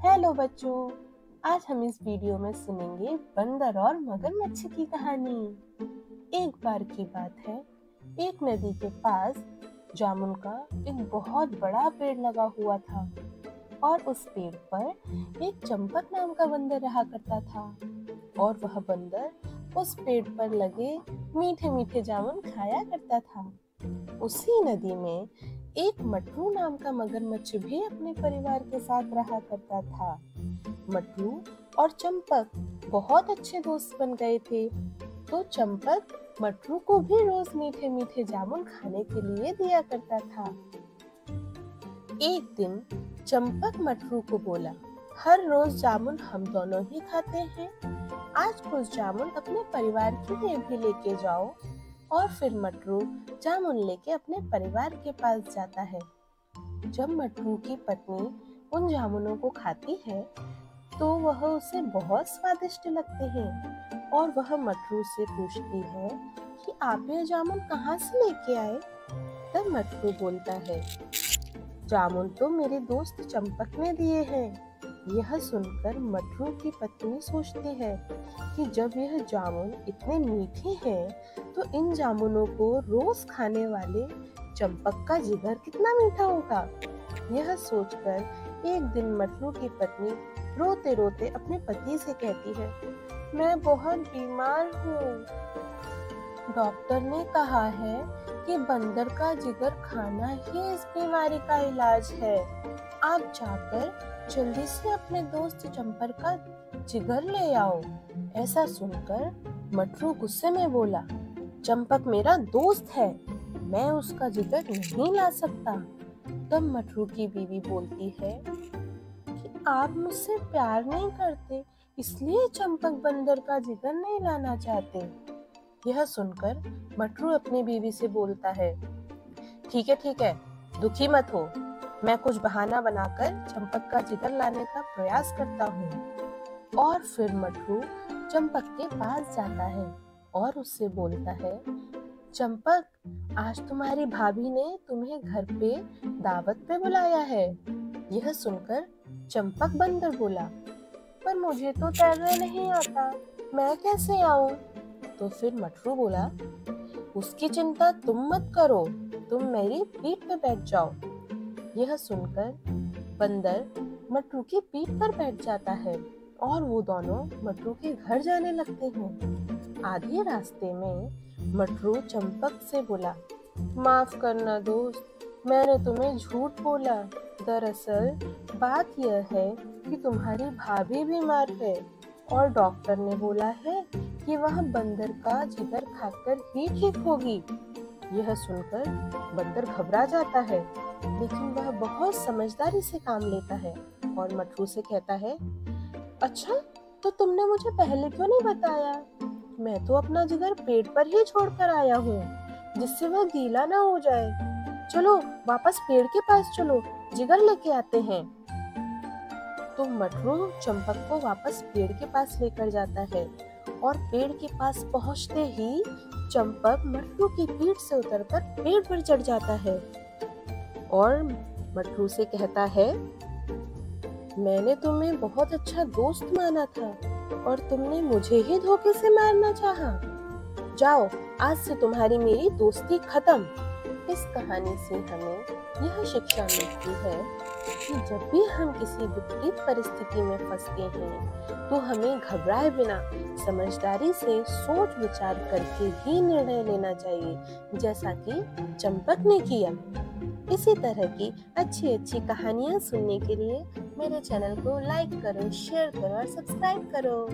Hello बच्चों, आज हम इस वीडियो में सुनेंगे बंदर और मगरमच्छ की कहानी। एक बार की बात है, एक नदी के पास जामुन का एक बहुत बड़ा पेड़ लगा हुआ था और उस पेड़ पर एक चंपक नाम का बंदर रहा करता था और वह बंदर उस पेड़ पर लगे मीठे मीठे जामुन खाया करता था। उसी नदी में एक मटरू नाम का मगरमच्छ भी अपने परिवार के साथ रहा करता था। मटरू और चंपक बहुत अच्छे दोस्त बन गए थे, तो चंपक मटरू को भी रोज मीठे मीठे जामुन खाने के लिए दिया करता था। एक दिन चंपक मटरू को बोला, हर रोज जामुन हम दोनों ही खाते हैं, आज कुछ जामुन अपने परिवार के लिए भी लेके जाओ। और फिर मटरू जामुन लेके अपने परिवार के पास जाता है। जब मटरू की पत्नी उन जामुनों को खाती है तो वह उसे बहुत स्वादिष्ट लगते हैं और वह मटरू से पूछती है कि आप ये जामुन कहाँ से लेके आए। तब मटरू बोलता है, जामुन तो मेरे दोस्त चंपक ने दिए हैं। यह सुनकर मटरू की पत्नी सोचती है कि जब यह जामुन इतने मीठे हैं तो इन जामुनों को रोज खाने वाले चंपक का जिगर कितना मीठा होगा। यह सोचकर एक दिन मटरू की पत्नी रोते रोते अपने पति से कहती है, मैं बहुत बीमार हूँ। डॉक्टर ने कहा है कि बंदर का जिगर खाना ही इस बीमारी का इलाज है। आप जाकर जल्दी से अपने दोस्त चंपक का जिगर ले आओ। ऐसा सुनकर मटरू गुस्से में बोला, चंपक मेरा दोस्त है, मैं उसका जिगर नहीं ला सकता। तब मटरू की बीवी बोलती है कि आप मुझसे प्यार नहीं करते, इसलिए चंपक बंदर का जिगर नहीं लाना चाहते। यह सुनकर मटरू अपनी बीवी से बोलता है, ठीक है, दुखी मत हो, मैं कुछ बहाना बनाकर चंपक का जिगर लाने का प्रयास करता हूँ। और फिर मटरू चंपक के पास जाता है और उससे बोलता है, चंपक, आज तुम्हारी भाभी ने तुम्हें घर पे दावत पे बुलाया है। यह सुनकर चंपक बंदर बोला, पर मुझे तो तैरना नहीं आता, मैं कैसे आऊं? तो फिर मटरू बोला, उसकी चिंता तुम मत करो, तुम मेरी पीठ पे बैठ जाओ। यह सुनकर बंदर मटरू की पीठ पर बैठ जाता है और वो दोनों मटरू के घर जाने लगते हैं। आधे रास्ते में मटरू चंपक से बोला, माफ करना दोस्त, मैंने तुम्हें झूठ बोला। दरअसल बात यह है कि तुम्हारी भाभी बीमार है और डॉक्टर ने बोला है कि वह बंदर का जिगर खाकर ही ठीक होगी। यह सुनकर बंदर घबरा जाता है, लेकिन वह बहुत समझदारी से काम लेता है और मटरू से कहता है, अच्छा, तो तुमने मुझे पहले क्यों नहीं बताया? मैं तो अपना जिगर पेड़ पर ही छोड़कर आया हूँ, जिससे वह गीला ना हो जाए। चलो वापस पेड़ के पास चलो, जिगर लेके आते हैं। तो मटरू चंपक को वापस पेड़ के पास लेकर जाता है और पेड़ के पास पहुँचते ही चंपक मटरू की पीठ से उतरकर पेड़ पर चढ़ जाता है और मटरू से कहता है, मैंने तुम्हें बहुत अच्छा दोस्त माना था और तुमने मुझे ही धोखे से मारना चाहा। जाओ, आज से तुम्हारी मेरी दोस्ती खत्म। इस कहानी से हमें यह शिक्षा मिलती है कि जब भी हम किसी विपरीत परिस्थिति में फंसते हैं तो हमें घबराए बिना समझदारी से सोच विचार करके ही निर्णय लेना चाहिए, जैसा कि चंपक ने किया। इसी तरह की अच्छी कहानियाँ सुनने के लिए मेरे चैनल को लाइक करो, शेयर करो और सब्सक्राइब करो।